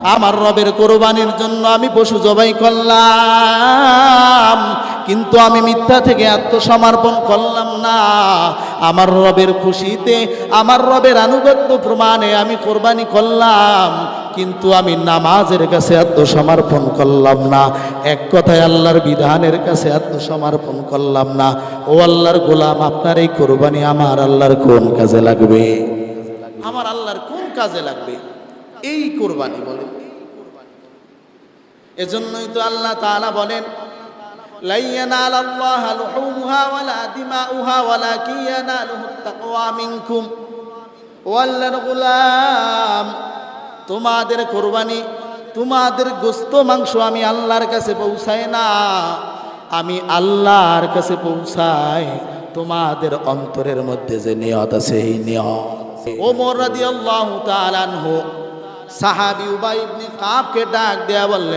আমার রবের কোরবানির জন্য আমি পশু জবাই করলাম, কিন্তু আমি মিথ্যা থেকে আত্মসমর্পণ করলাম না। আমার রবের খুশিতে, আমার রবের আনুগত্য প্রমাণে আমি কোরবানি করলাম, কিন্তু আমি নামাজের কাছে আত্মসমর্পণ করলাম না। এক কথায় আল্লাহর বিধানের কাছে আত্মসমর্পণ করলাম না। ও আল্লাহর গোলাম, আপনার এই কোরবানি আমার আল্লাহর কোন কাজে লাগবে? আমার আল্লাহর কোন কাজে লাগবে এই কোরবানি? বলে এজন্যই তো আল্লাহ তাআলা বলেন, লা ইয়ানালাল্লাহা লুহুমুহা ওয়ালা দিমাউহা ওয়ালাকিন ইয়ানালুহুত তাকওয়া মিনকুম। ও আল্লাহর গোলাম, তোমাদের কোরবানি, তোমাদের গোশত মাংস আমি আল্লাহর কাছে পৌঁছায় না, আমি আল্লাহর কাছে পৌঁছাই তোমাদের অন্তরের মধ্যে যে নিয়ত আছে এই নিয়ত। ওমর রাদিয়াল্লাহু তাআলা আনহু সাহাবী উবাই ইবনে কাবকে ডাক দেয়া বললেন,